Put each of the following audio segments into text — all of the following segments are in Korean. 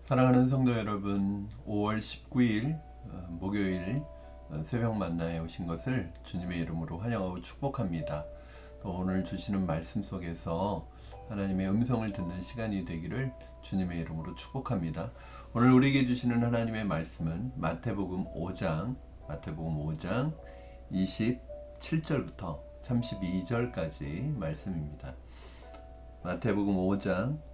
사랑하는 성도 여러분, 5월 19일 목요일 새벽 만나에 오신 것을 주님의 이름으로 환영하고 축복합니다. 또 오늘 주시는 말씀 속에서 하나님의 음성을 듣는 시간이 되기를 주님의 이름으로 축복합니다. 오늘 우리에게 주시는 하나님의 말씀은 마태복음 5장 27절부터 32절까지 말씀입니다. 마태복음 5장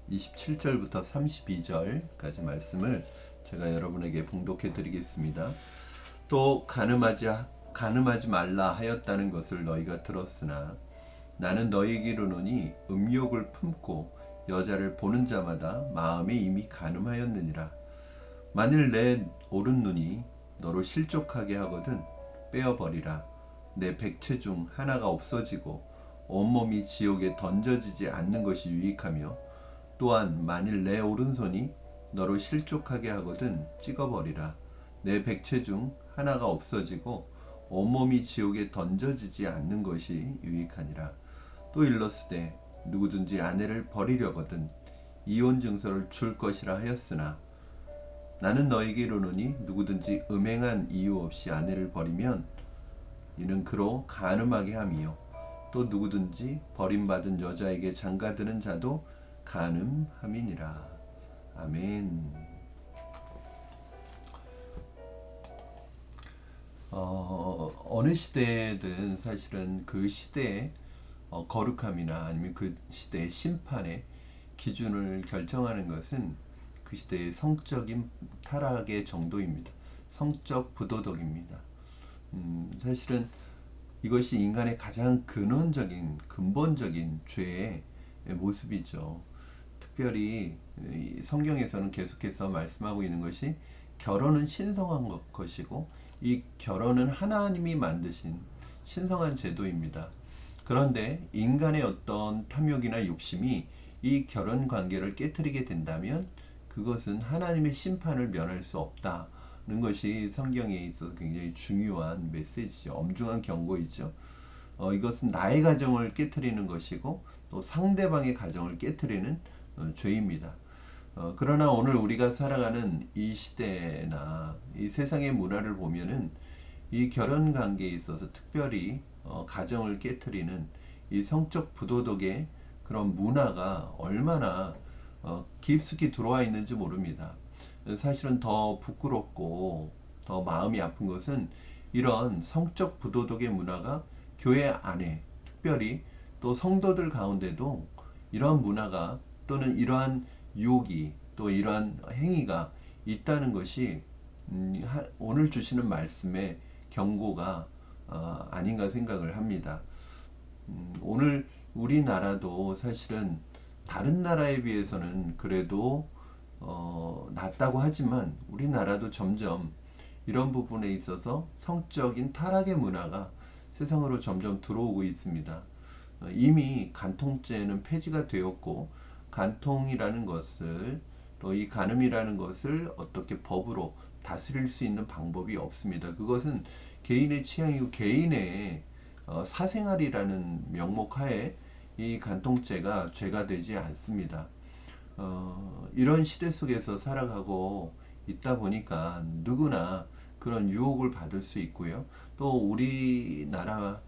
27절부터 32절까지 말씀을 제가 여러분에게 봉독해 드리겠습니다. 또 가늠하지 말라 하였다는 것을 너희가 들었으나 나는 너희에게 이르노니 음욕을 품고 여자를 보는 자마다 마음에 이미 가늠하였느니라. 만일 내 오른 눈이 너로 실족하게 하거든 빼어버리라. 내 백체 중 하나가 없어지고 온몸이 지옥에 던져지지 않는 것이 유익하며 또한 만일 내 오른손이 너로 실족하게 하거든 찍어버리라. 내 백체 중 하나가 없어지고 온몸이 지옥에 던져지지 않는 것이 유익하니라. 또 일렀으되 누구든지 아내를 버리려거든 이혼 증서를 줄 것이라 하였으나 나는 너에게 이르노니 누구든지 음행한 이유 없이 아내를 버리면 이는 그로 간음하게 함이요 또 누구든지 버림받은 여자에게 장가드는 자도 간음함이니라. 아멘. 어느 시대든 사실은 그 시대의 거룩함이나 아니면 그 시대의 심판의 기준을 결정하는 것은 그 시대의 성적인 타락의 정도입니다. 성적 부도덕입니다. 사실은 이것이 인간의 가장 근본적인 죄의 모습이죠. 특별히 성경에서는 계속해서 말씀하고 있는 것이 결혼은 신성한 것이고 이 결혼은 하나님이 만드신 신성한 제도입니다. 그런데 인간의 어떤 탐욕이나 욕심이 이 결혼 관계를 깨트리게 된다면 그것은 하나님의 심판을 면할 수 없다는 것이 성경에 있어서 굉장히 중요한 메시지죠. 엄중한 경고이죠. 이것은 나의 가정을 깨트리는 것이고 또 상대방의 가정을 깨트리는 죄입니다. 그러나 오늘 우리가 살아가는 이 시대나 이 세상의 문화를 보면은 이 결혼 관계에 있어서 특별히 가정을 깨트리는 이 성적 부도덕의 그런 문화가 얼마나 깊숙이 들어와 있는지 모릅니다. 사실은 더 부끄럽고 더 마음이 아픈 것은 이런 성적 부도덕의 문화가 교회 안에 특별히 또 성도들 가운데도 이러한 문화가 또는 이러한 유혹이 또 이러한 행위가 있다는 것이 오늘 주시는 말씀의 경고가 아닌가 생각을 합니다. 오늘 우리나라도 사실은 다른 나라에 비해서는 그래도 낫다고 하지만 우리나라도 점점 이런 부분에 있어서 성적인 타락의 문화가 세상으로 점점 들어오고 있습니다. 이미 간통죄는 폐지가 되었고 간통이라는 것을 또 이 간음이라는 것을 어떻게 법으로 다스릴 수 있는 방법이 없습니다. 그것은 개인의 취향이고 개인의 사생활이라는 명목하에 이 간통죄가 죄가 되지 않습니다. 이런 시대 속에서 살아가고 있다 보니까 누구나 그런 유혹을 받을 수 있고요. 또 우리나라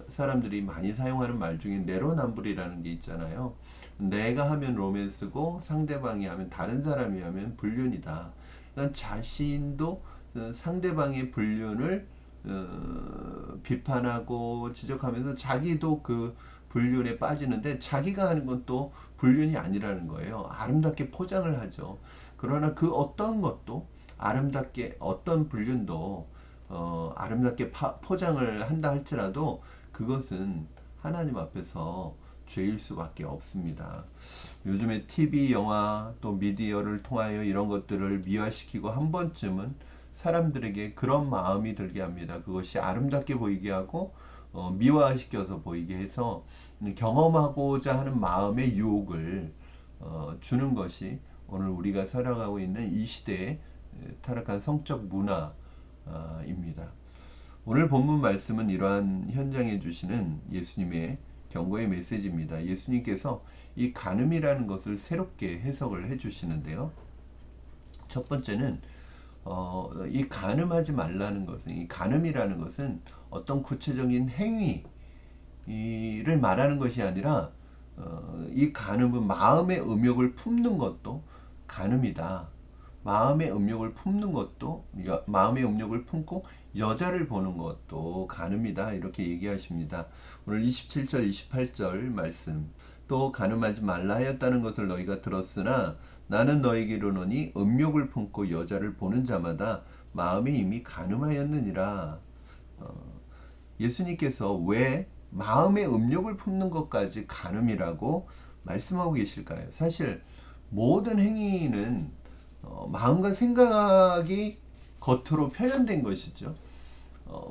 사람들이 많이 사용하는 말 중에 내로남불이라는 게 있잖아요. 내가 하면 로맨스고 상대방이 하면 다른 사람이 하면 불륜이다. 그러니까 자신도 상대방의 불륜을 비판하고 지적하면서 자기도 그 불륜에 빠지는데 자기가 하는 건 또 불륜이 아니라는 거예요. 아름답게 포장을 하죠. 그러나 그 어떤 것도 아름답게 어떤 불륜도 아름답게 포장을 한다 할지라도 그것은 하나님 앞에서 죄일 수밖에 없습니다. 요즘에 TV, 영화, 또 미디어를 통하여 이런 것들을 미화시키고 한 번쯤은 사람들에게 그런 마음이 들게 합니다. 그것이 아름답게 보이게 하고 미화시켜서 보이게 해서 경험하고자 하는 마음의 유혹을 주는 것이 오늘 우리가 살아가고 있는 이 시대의 타락한 성적 문화입니다. 오늘 본문 말씀은 이러한 현장에 주시는 예수님의 경고의 메시지입니다. 예수님께서 이 간음이라는 것을 새롭게 해석을 해주시는데요. 첫 번째는 이 간음하지 말라는 것은, 이 간음이라는 것은 어떤 구체적인 행위를 말하는 것이 아니라 이 간음은 마음의 음욕을 품는 것도 간음이다. 마음의 음욕을 품는 것도 마음의 음욕을 품고 여자를 보는 것도 간음이다. 이렇게 얘기하십니다. 오늘 27절 28절 말씀, 또 간음하지 말라 하였다는 것을 너희가 들었으나 나는 너희에게 이르노니 음욕을 품고 여자를 보는 자마다 마음에 이미 간음하였느니라. 예수님께서 왜 마음의 음욕을 품는 것까지 간음이라고 말씀하고 계실까요? 사실 모든 행위는 마음과 생각이 겉으로 표현된 것이죠.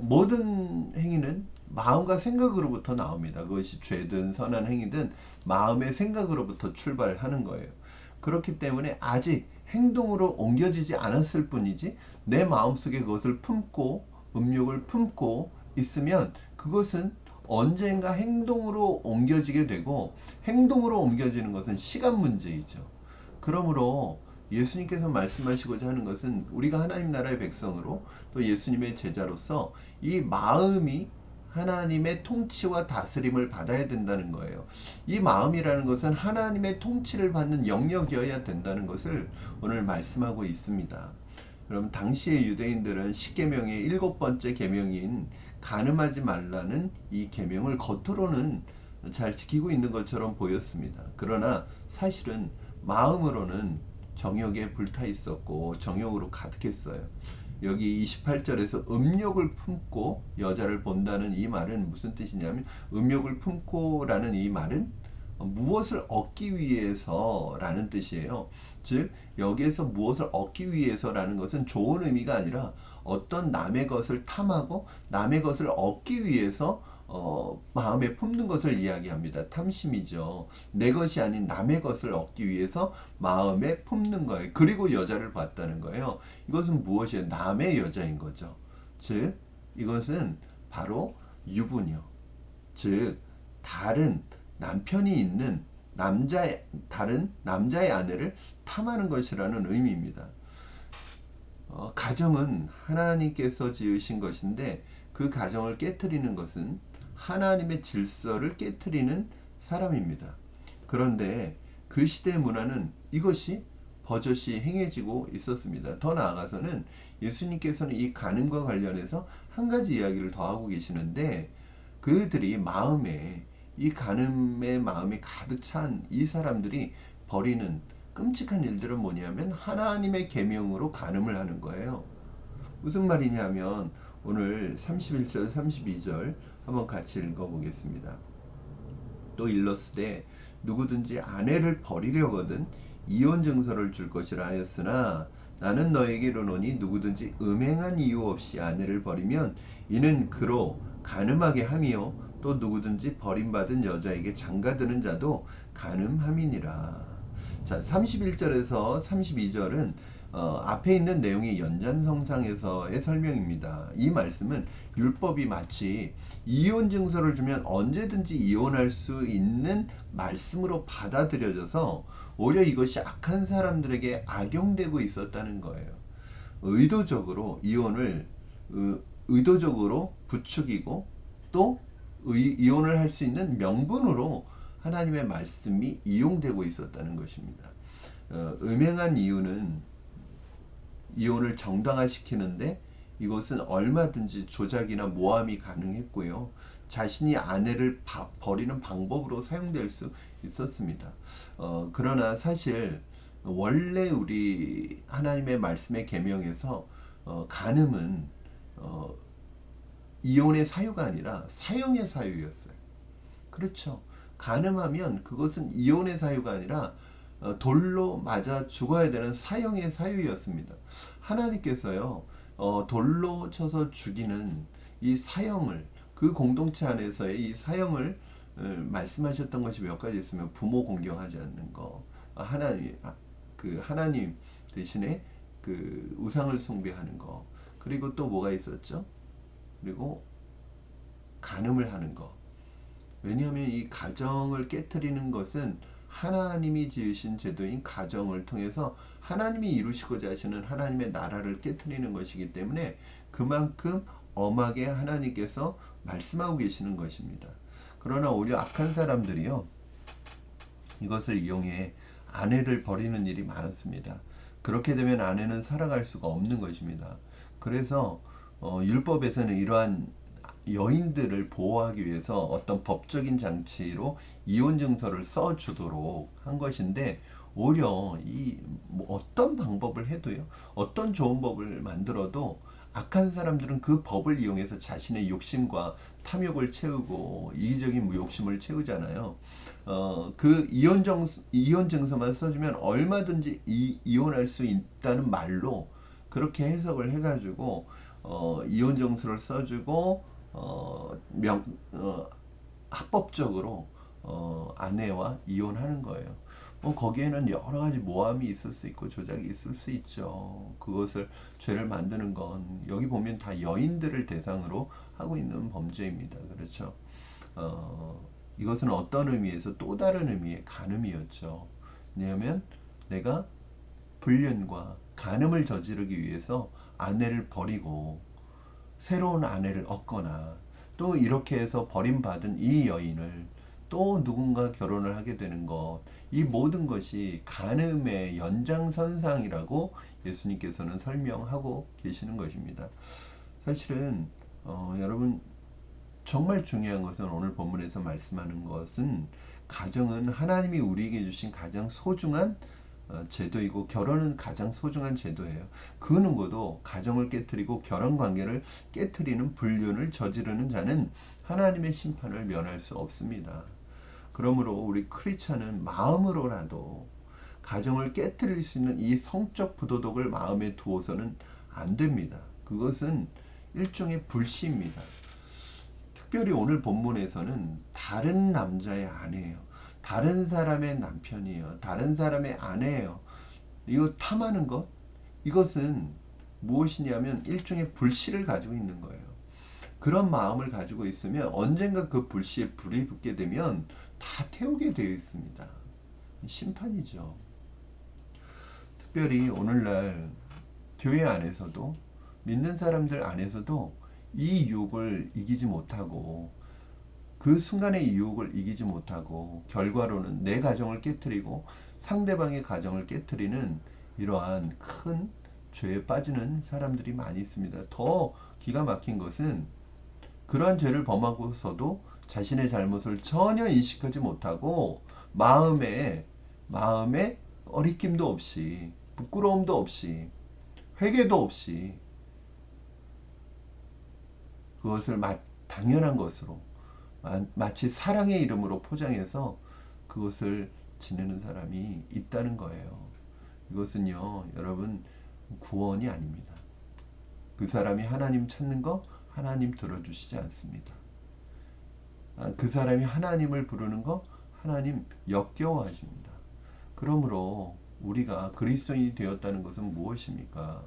모든 행위는 마음과 생각으로부터 나옵니다. 그것이 죄든 선한 행위든 마음의 생각으로부터 출발하는 거예요. 그렇기 때문에 아직 행동으로 옮겨지지 않았을 뿐이지 내 마음속에 그것을 품고 음욕을 품고 있으면 그것은 언젠가 행동으로 옮겨지게 되고, 행동으로 옮겨지는 것은 시간 문제이죠. 그러므로 예수님께서 말씀하시고자 하는 것은 우리가 하나님 나라의 백성으로 또 예수님의 제자로서 이 마음이 하나님의 통치와 다스림을 받아야 된다는 거예요. 이 마음이라는 것은 하나님의 통치를 받는 영역이어야 된다는 것을 오늘 말씀하고 있습니다. 그럼 당시의 유대인들은 십계명의 7번째 계명인 간음하지 말라는 이 계명을 겉으로는 잘 지키고 있는 것처럼 보였습니다. 그러나 사실은 마음으로는 정욕에 불타 있었고 정욕으로 가득했어요. 여기 28절에서 음욕을 품고 여자를 본다는 이 말은 무슨 뜻이냐면, 음욕을 품고라는 이 말은 무엇을 얻기 위해서라는 뜻이에요. 즉 여기에서 무엇을 얻기 위해서라는 것은 좋은 의미가 아니라 어떤 남의 것을 탐하고 남의 것을 얻기 위해서 마음에 품는 것을 이야기합니다. 탐심이죠. 내 것이 아닌 남의 것을 얻기 위해서 마음에 품는 거예요. 그리고 여자를 봤다는 거예요. 이것은 무엇이에요? 남의 여자인 거죠. 즉 이것은 바로 유부녀, 즉 다른 남편이 있는 다른 남자의 아내를 탐하는 것이라는 의미입니다. 가정은 하나님께서 지으신 것인데 그 가정을 깨트리는 것은 하나님의 질서를 깨트리는 사람입니다. 그런데 그 시대의 문화는 이것이 버젓이 행해지고 있었습니다. 더 나아가서는 예수님께서는 이 간음과 관련해서 한 가지 이야기를 더 하고 계시는데, 그들이 마음에 이 간음의 마음이 가득 찬 이 사람들이 벌이는 끔찍한 일들은 뭐냐면 하나님의 계명으로 간음을 하는 거예요. 무슨 말이냐면 오늘 31절 32절 한번 같이 읽어보겠습니다. 또 일렀으되 누구든지 아내를 버리려거든 이혼 증서를 줄 것이라 하였으나 나는 너에게 이르노니 누구든지 음행한 이유 없이 아내를 버리면 이는 그로 간음하게 함이요 또 누구든지 버림받은 여자에게 장가드는 자도 간음함이니라. 자, 31절에서 32절은 앞에 있는 내용의 연장선상에서의 설명입니다. 이 말씀은 율법이 마치 이혼 증서를 주면 언제든지 이혼할 수 있는 말씀으로 받아들여져서 오히려 이것이 악한 사람들에게 악용되고 있었다는 거예요. 의도적으로 이혼을 의도적으로 부추기고 또 이혼을 할 수 있는 명분으로 하나님의 말씀이 이용되고 있었다는 것입니다. 음행한 이유는 이혼을 정당화시키는데 이것은 얼마든지 조작이나 모함이 가능했고요. 자신이 아내를 버리는 방법으로 사용될 수 있었습니다. 그러나 사실 원래 우리 하나님의 말씀의 계명에서 간음은 이혼의 사유가 아니라 사형의 사유였어요. 그렇죠. 간음하면 그것은 이혼의 사유가 아니라 돌로 맞아 죽어야 되는 사형의 사유였습니다. 하나님께서요, 돌로 쳐서 죽이는 이 사형을, 그 공동체 안에서의 이 사형을 말씀하셨던 것이 몇 가지 있으면 부모 공경하지 않는 거, 하나님 대신에 그 우상을 숭배하는 거, 그리고 또 뭐가 있었죠? 그리고 간음을 하는 거. 왜냐하면 이 가정을 깨트리는 것은 하나님이 지으신 제도인 가정을 통해서 하나님이 이루시고자 하시는 하나님의 나라를 깨트리는 것이기 때문에 그만큼 엄하게 하나님께서 말씀하고 계시는 것입니다. 그러나 오히려 악한 사람들이요, 이것을 이용해 아내를 버리는 일이 많았습니다. 그렇게 되면 아내는 살아갈 수가 없는 것입니다. 그래서 율법에서는 이러한 여인들을 보호하기 위해서 어떤 법적인 장치로 이혼 증서를 써주도록 한 것인데, 오히려 뭐 어떤 방법을 해도요, 어떤 좋은 법을 만들어도 악한 사람들은 그 법을 이용해서 자신의 욕심과 탐욕을 채우고 이기적인 욕심을 채우잖아요. 그 이혼 증서만 써주면 얼마든지 이혼할 수 있다는 말로 그렇게 해석을 해가지고 이혼 증서를 써주고 합법적으로 아내와 이혼하는 거예요. 뭐 거기에는 여러 가지 모함이 있을 수 있고 조작이 있을 수 있죠. 그것을 죄를 만드는 건 여기 보면 다 여인들을 대상으로 하고 있는 범죄입니다. 그렇죠. 이것은 어떤 의미에서 또 다른 의미의 간음이었죠. 왜냐하면 내가 불륜과 간음을 저지르기 위해서 아내를 버리고 새로운 아내를 얻거나 또 이렇게 해서 버림받은 이 여인을 또 누군가 결혼을 하게 되는 것, 이 모든 것이 간음의 연장선상이라고 예수님께서는 설명하고 계시는 것입니다. 사실은 여러분, 정말 중요한 것은 오늘 본문에서 말씀하는 것은 가정은 하나님이 우리에게 주신 가장 소중한 제도이고 결혼은 가장 소중한 제도예요. 그 누구도 가정을 깨트리고 결혼 관계를 깨트리는 불륜을 저지르는 자는 하나님의 심판을 면할 수 없습니다. 그러므로 우리 크리스찬은 마음으로라도 가정을 깨트릴 수 있는 이 성적 부도덕을 마음에 두어서는 안 됩니다. 그것은 일종의 불시입니다. 특별히 오늘 본문에서는 다른 남자의 아내예요. 다른 사람의 남편이에요. 다른 사람의 아내예요. 이거 탐하는 것, 이것은 무엇이냐면 일종의 불씨를 가지고 있는 거예요. 그런 마음을 가지고 있으면 언젠가 그 불씨에 불이 붙게 되면 다 태우게 되어 있습니다. 심판이죠. 특별히 오늘날 교회 안에서도, 믿는 사람들 안에서도 이 유혹을 이기지 못하고, 그 순간의 유혹을 이기지 못하고 결과로는 내 가정을 깨트리고 상대방의 가정을 깨트리는 이러한 큰 죄에 빠지는 사람들이 많이 있습니다. 더 기가 막힌 것은 그러한 죄를 범하고서도 자신의 잘못을 전혀 인식하지 못하고 마음에 어리낌도 없이, 부끄러움도 없이, 회개도 없이 그것을 당연한 것으로 마치 사랑의 이름으로 포장해서 그것을 지내는 사람이 있다는 거예요. 이것은요, 여러분, 구원이 아닙니다. 그 사람이 하나님 찾는 거 하나님 들어주시지 않습니다. 그 사람이 하나님을 부르는 거 하나님 역겨워하십니다. 그러므로 우리가 그리스도인이 되었다는 것은 무엇입니까?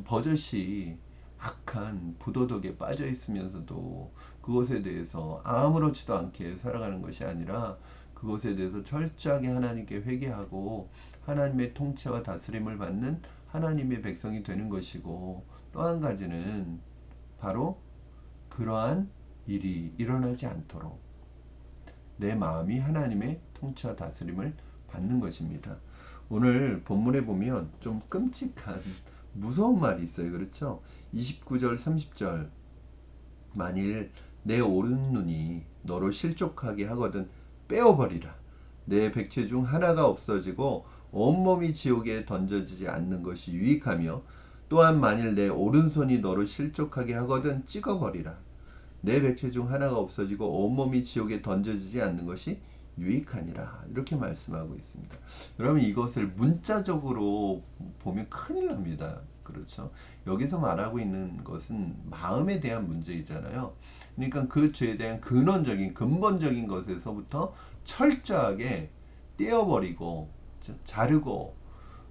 버젓이 악한 부도덕에 빠져 있으면서도 그것에 대해서 아무렇지도 않게 살아가는 것이 아니라 그것에 대해서 철저하게 하나님께 회개하고 하나님의 통치와 다스림을 받는 하나님의 백성이 되는 것이고, 또 한 가지는 바로 그러한 일이 일어나지 않도록 내 마음이 하나님의 통치와 다스림을 받는 것입니다. 오늘 본문에 보면 좀 끔찍한 무서운 말이 있어요. 그렇죠? 29절 30절, 만일 내 오른눈이 너로 실족하게 하거든 빼어버리라. 내 백체 중 하나가 없어지고 온몸이 지옥에 던져지지 않는 것이 유익하며, 또한 만일 내 오른손이 너로 실족하게 하거든 찍어버리라. 내 백체 중 하나가 없어지고 온몸이 지옥에 던져지지 않는 것이 유익하니라. 이렇게 말씀하고 있습니다. 여러분, 이것을 문자적으로 보면 큰일 납니다. 그렇죠? 여기서 말하고 있는 것은 마음에 대한 문제이잖아요. 그러니까 그 죄에 대한 근본적인 것에서부터 철저하게 떼어버리고 자르고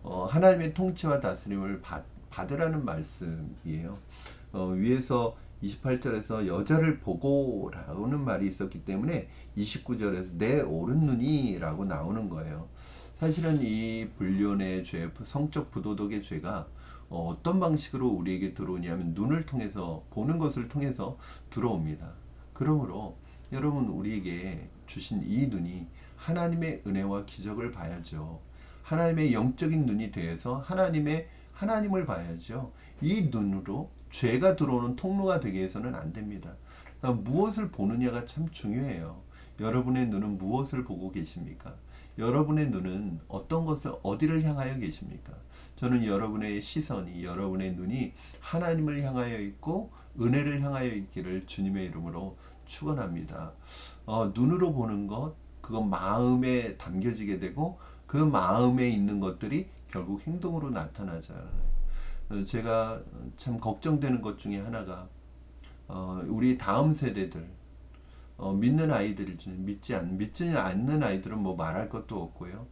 하나님의 통치와 다스림을 받으라는 말씀이에요. 위에서 28절에서 여자를 보고 라는 말이 있었기 때문에 29절에서 내 오른 눈이 라고 나오는 거예요. 사실은 이 불륜의 죄, 성적 부도덕의 죄가 어떤 방식으로 우리에게 들어오냐면 눈을 통해서 보는 것을 통해서 들어옵니다. 그러므로 여러분 우리에게 주신 이 눈이 하나님의 은혜와 기적을 봐야죠. 하나님의 영적인 눈이 되어서 하나님을 봐야죠. 이 눈으로 죄가 들어오는 통로가 되게 해서는 안 됩니다. 그러니까 무엇을 보느냐가 참 중요해요. 여러분의 눈은 무엇을 보고 계십니까? 여러분의 눈은 어떤 것을 어디를 향하여 계십니까? 저는 여러분의 시선이 여러분의 눈이 하나님을 향하여 있고 은혜를 향하여 있기를 주님의 이름으로 축원합니다. 눈으로 보는 것 그건 마음에 담겨지게 되고 그 마음에 있는 것들이 결국 행동으로 나타나잖아요. 제가 참 걱정되는 것 중에 하나가 우리 다음 세대들 믿는 아이들 믿지 않는 아이들은 뭐 말할 것도 없고요.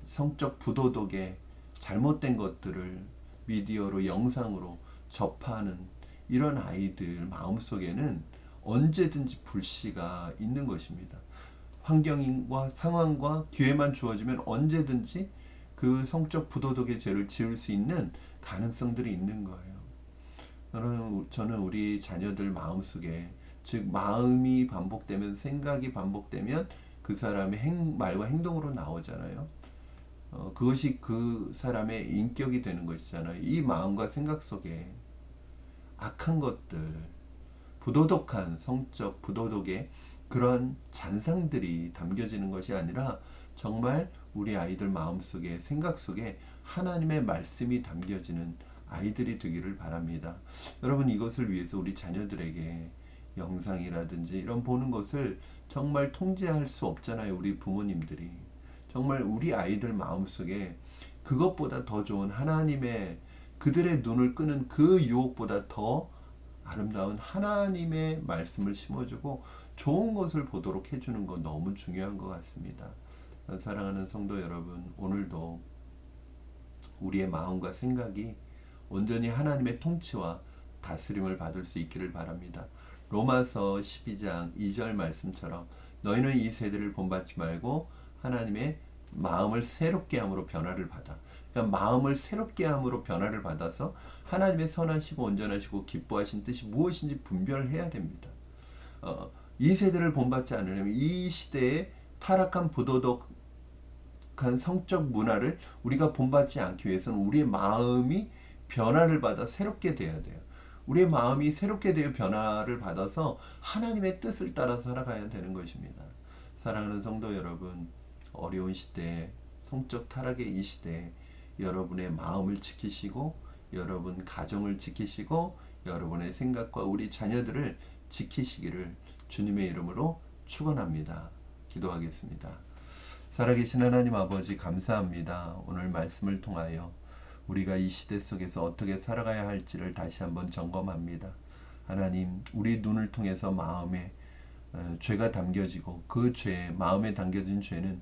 성적 부도덕에 잘못된 것들을 미디어로 영상으로 접하는 이런 아이들 마음속에는 언제든지 불씨가 있는 것입니다. 환경과 상황과 기회만 주어지면 언제든지 그 성적 부도덕의 죄를 지을 수 있는 가능성들이 있는 거예요. 저는 우리 자녀들 마음속에 즉 마음이 반복되면 생각이 반복되면 그 사람의 말과 행동으로 나오잖아요. 그것이 그 사람의 인격이 되는 것이잖아요. 이 마음과 생각 속에 악한 것들, 부도덕한 성적 부도덕의 그런 잔상들이 담겨지는 것이 아니라 정말 우리 아이들 마음속에 생각 속에 하나님의 말씀이 담겨지는 아이들이 되기를 바랍니다. 여러분 이것을 위해서 우리 자녀들에게 영상이라든지 이런 보는 것을 정말 통제할 수 없잖아요. 우리 부모님들이. 정말 우리 아이들 마음속에 그것보다 더 좋은 하나님의 그들의 눈을 끄는 그 유혹보다 더 아름다운 하나님의 말씀을 심어주고 좋은 것을 보도록 해주는 거 너무 중요한 것 같습니다. 사랑하는 성도 여러분, 오늘도 우리의 마음과 생각이 온전히 하나님의 통치와 다스림을 받을 수 있기를 바랍니다. 로마서 12장 2절 말씀처럼 너희는 이 세대를 본받지 말고 하나님의 마음을 새롭게 함으로 변화를 받아. 그러니까 마음을 새롭게 함으로 변화를 받아서 하나님의 선하시고 온전하시고 기뻐하신 뜻이 무엇인지 분별해야 됩니다. 이 세대를 본받지 않으려면 이 시대의 타락한 부도덕한 성적 문화를 우리가 본받지 않기 위해서는 우리의 마음이 변화를 받아 새롭게 돼야 돼요. 우리의 마음이 새롭게 되어 변화를 받아서 하나님의 뜻을 따라 살아가야 되는 것입니다. 사랑하는 성도 여러분, 어려운 시대, 성적 타락의 이 시대에 여러분의 마음을 지키시고 여러분 가정을 지키시고 여러분의 생각과 우리 자녀들을 지키시기를 주님의 이름으로 축원합니다. 기도하겠습니다. 살아계신 하나님 아버지 감사합니다. 오늘 말씀을 통하여 우리가 이 시대 속에서 어떻게 살아가야 할지를 다시 한번 점검합니다. 하나님, 우리 눈을 통해서 마음에 죄가 담겨지고 그 마음에 담겨진 죄는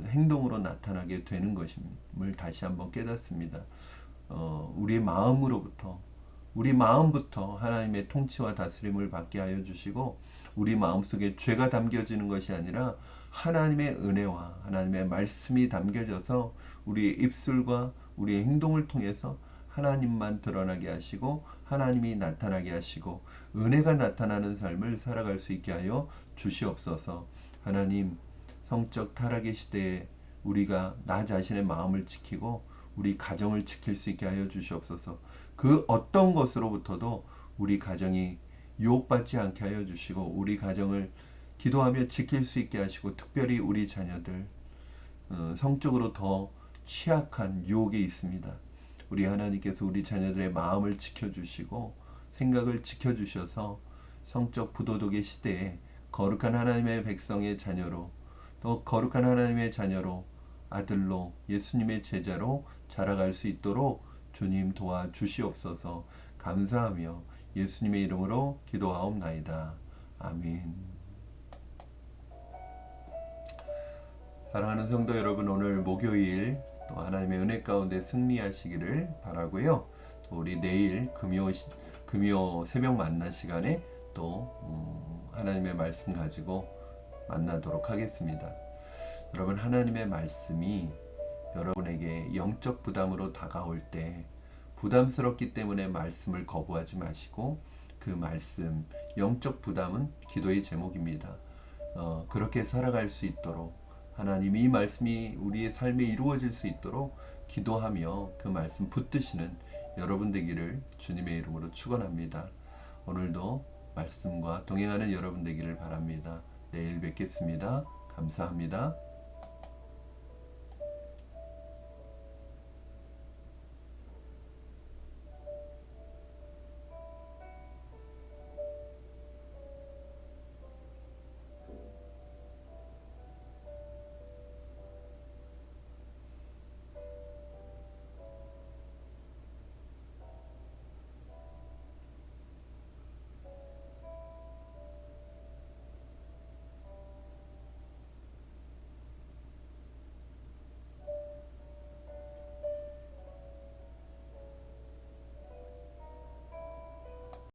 행동으로 나타나게 되는 것임을 다시 한번 깨닫습니다. 우리 마음부터 하나님의 통치와 다스림을 받게 하여 주시고 우리 마음속에 죄가 담겨지는 것이 아니라 하나님의 은혜와 하나님의 말씀이 담겨져서 우리의 입술과 우리의 행동을 통해서 하나님만 드러나게 하시고 하나님이 나타나게 하시고 은혜가 나타나는 삶을 살아갈 수 있게 하여 주시옵소서. 하나님, 성적 타락의 시대에 우리가 나 자신의 마음을 지키고 우리 가정을 지킬 수 있게 하여 주시옵소서. 그 어떤 것으로부터도 우리 가정이 유혹받지 않게 하여 주시고 우리 가정을 기도하며 지킬 수 있게 하시고 특별히 우리 자녀들 성적으로 더 취약한 유혹이 있습니다. 우리 하나님께서 우리 자녀들의 마음을 지켜주시고 생각을 지켜주셔서 성적 부도덕의 시대에 거룩한 하나님의 백성의 자녀로 또 거룩한 하나님의 자녀로 아들로 예수님의 제자로 자라갈 수 있도록 주님 도와주시옵소서. 감사하며 예수님의 이름으로 기도하옵나이다. 아멘. 사랑하는 성도 여러분, 오늘 목요일 또 하나님의 은혜 가운데 승리하시기를 바라고요. 또 우리 내일 금요 새벽 만나 시간에 또 하나님의 말씀 가지고 만나도록 하겠습니다. 여러분, 하나님의 말씀이 여러분에게 영적 부담으로 다가올 때 부담스럽기 때문에 말씀을 거부하지 마시고, 그 말씀, 영적 부담은 기도의 제목입니다. 그렇게 살아갈 수 있도록, 하나님이 이 말씀이 우리의 삶에 이루어질 수 있도록 기도하며 그 말씀 붙드시는 여러분 되기를 주님의 이름으로 축원합니다. 오늘도 말씀과 동행하는 여러분 되기를 바랍니다. 내일 뵙겠습니다. 감사합니다.